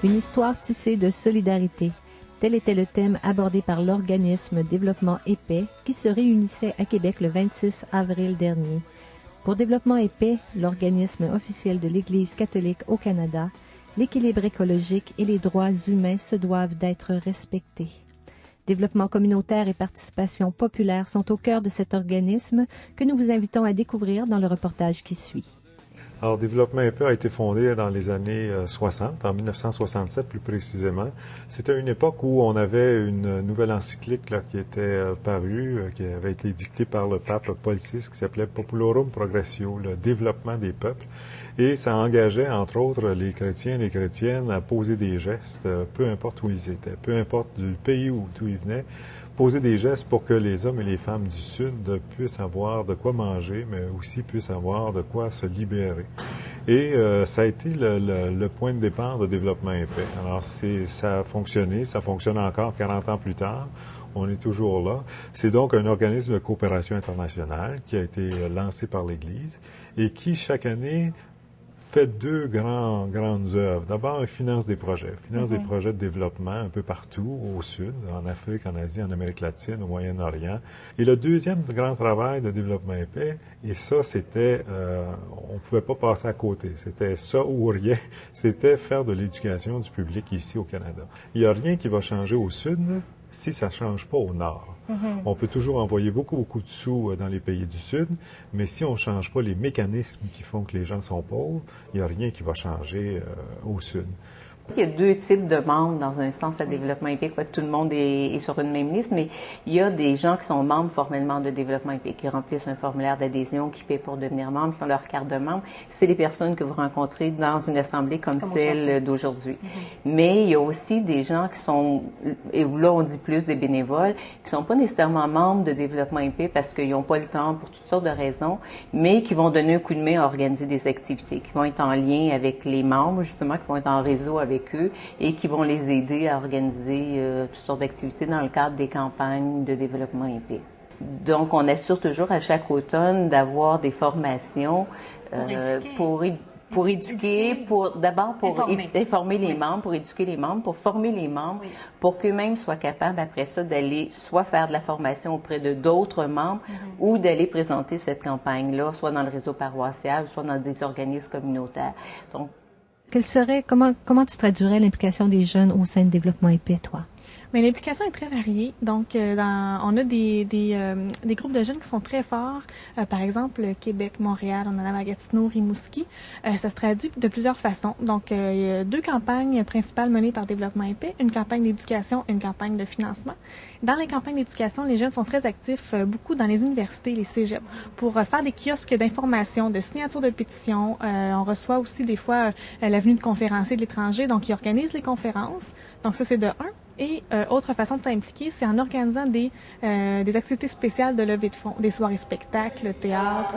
Une histoire tissée de solidarité. Tel était le thème abordé par l'organisme Développement et Paix qui se réunissait à Québec le 26 avril dernier. Pour Développement et Paix, l'organisme officiel de l'Église catholique au Canada, l'équilibre écologique et les droits humains se doivent d'être respectés. Développement communautaire et participation populaire sont au cœur de cet organisme que nous vous invitons à découvrir dans le reportage qui suit. Alors, Développement et Paix a été fondé dans les années 60, en 1967 plus précisément. C'était une époque où on avait une nouvelle encyclique là, qui était parue, qui avait été dictée par le pape Paul VI, qui s'appelait Populorum Progressio, le développement des peuples. Et ça engageait, entre autres, les chrétiens et les chrétiennes à poser des gestes, peu importe où ils étaient, peu importe du pays d'où ils venaient, poser des gestes pour que les hommes et les femmes du Sud puissent avoir de quoi manger, mais aussi puissent avoir de quoi se libérer. Et ça a été le point de départ de Développement et Paix. Alors, ça a fonctionné, ça fonctionne encore 40 ans plus tard. On est toujours là. C'est donc un organisme de coopération internationale qui a été lancé par l'Église et qui, chaque année, fait deux grandes œuvres. D'abord, il finance des projets. Il finance des projets de développement un peu partout, au Sud, en Afrique, en Asie, en Amérique latine, au Moyen-Orient. Et le deuxième grand travail de Développement et Paix, et ça, c'était, on ne pouvait pas passer à côté. C'était ça ou rien. C'était faire de l'éducation du public ici au Canada. Il n'y a rien qui va changer au Sud si ça ne change pas au Nord. On peut toujours envoyer beaucoup de sous dans les pays du Sud, mais si on ne change pas les mécanismes qui font que les gens sont pauvres, il n'y a rien qui va changer au Sud. Il y a deux types de membres dans un sens à Développement et Paix. Tout le monde est sur une même liste, mais il y a des gens qui sont membres formellement de Développement et Paix, qui remplissent un formulaire d'adhésion, qui paient pour devenir membre, qui ont leur carte de membre. C'est les personnes que vous rencontrez dans une assemblée comme celle d'aujourd'hui. Mais il y a aussi des gens qui sont, et là on dit plus des bénévoles, qui sont pas nécessairement membres de Développement et Paix parce qu'ils n'ont pas le temps pour toutes sortes de raisons, mais qui vont donner un coup de main à organiser des activités, qui vont être en lien avec les membres, justement, qui vont être en réseau avec eux et qui vont les aider à organiser toutes sortes d'activités dans le cadre des campagnes de Développement et Paix. Donc, on assure toujours à chaque automne d'avoir des formations pour éduquer, d'abord pour informer les membres, pour éduquer les membres, pour former les membres, pour qu'eux-mêmes soient capables après ça d'aller soit faire de la formation auprès de d'autres membres ou d'aller présenter cette campagne-là, soit dans le réseau paroissial, soit dans des organismes communautaires. Donc, comment tu traduirais l'implication des jeunes au sein de Développement et Paix, toi? Mais l'implication est très variée. Donc, on a des groupes de jeunes qui sont très forts. Par exemple, Québec, Montréal, on en a à Gatineau, Rimouski. Ça se traduit de plusieurs façons. Donc, il y a deux campagnes principales menées par Développement et Paix, une campagne d'éducation et une campagne de financement. Dans les campagnes d'éducation, les jeunes sont très actifs beaucoup dans les universités, les cégeps, pour faire des kiosques d'information, de signature de pétitions. On reçoit aussi des fois la venue de conférenciers de l'étranger. Donc, ils organisent les conférences. Donc, ça, c'est de un. Et autre façon de s'impliquer, c'est en organisant des activités spéciales de levée de fonds, des soirées spectacles, théâtre.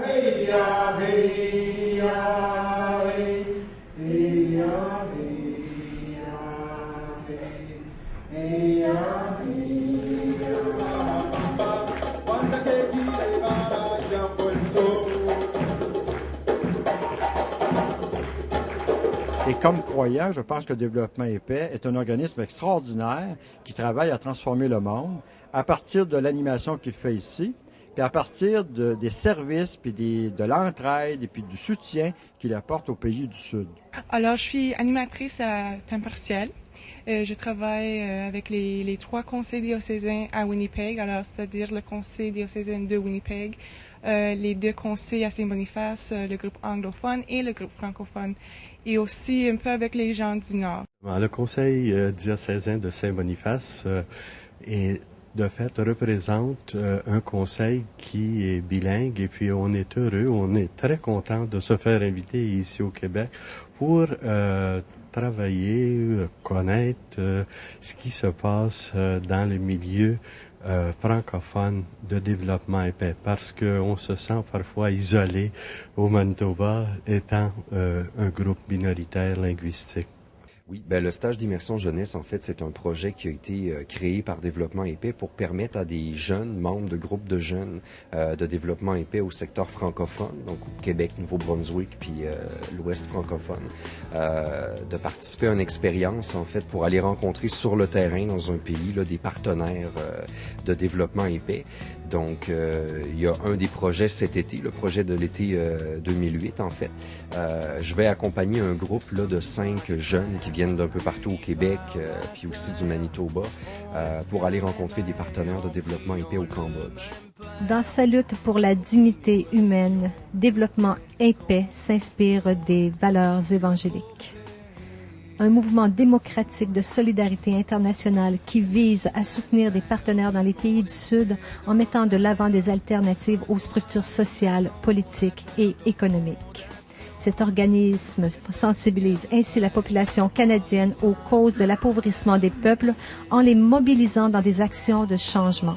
Et comme croyant, je pense que Développement et Paix est un organisme extraordinaire qui travaille à transformer le monde à partir de l'animation qu'il fait ici, puis à partir des services, puis de l'entraide et puis du soutien qu'il apporte aux pays du Sud. Alors, je suis animatrice à temps partiel. Je travaille avec les trois conseils diocésains à Winnipeg, alors c'est-à-dire le conseil diocésain de Winnipeg, les deux conseils à Saint-Boniface, le groupe anglophone et le groupe francophone, et aussi un peu avec les gens du Nord. Le conseil diocésain de Saint-Boniface de fait, représente un conseil qui est bilingue et puis on est heureux, on est très content de se faire inviter ici au Québec pour travailler, connaître ce qui se passe dans les milieux francophones de Développement et Paix, parce qu'on se sent parfois isolé au Manitoba étant un groupe minoritaire linguistique. Oui, le stage d'immersion jeunesse, en fait, c'est un projet qui a été créé par Développement et Paix pour permettre à des jeunes membres de groupes de jeunes de Développement et Paix au secteur francophone, donc au Québec, Nouveau-Brunswick, puis l'Ouest francophone, de participer à une expérience, en fait, pour aller rencontrer sur le terrain dans un pays là, des partenaires de Développement et Paix. Donc, il y a un des projets cet été, le projet de l'été 2008, en fait. Je vais accompagner un groupe là, de 5 jeunes qui viennent d'un peu partout au Québec, puis aussi du Manitoba, pour aller rencontrer des partenaires de Développement et Paix au Cambodge. Dans sa lutte pour la dignité humaine, Développement et Paix s'inspire des valeurs évangéliques. Un mouvement démocratique de solidarité internationale qui vise à soutenir des partenaires dans les pays du Sud en mettant de l'avant des alternatives aux structures sociales, politiques et économiques. Cet organisme sensibilise ainsi la population canadienne aux causes de l'appauvrissement des peuples en les mobilisant dans des actions de changement.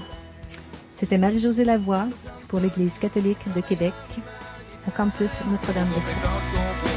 C'était Marie-Josée Lavoie pour l'Église catholique de Québec, au campus Notre-Dame-des-Fonts.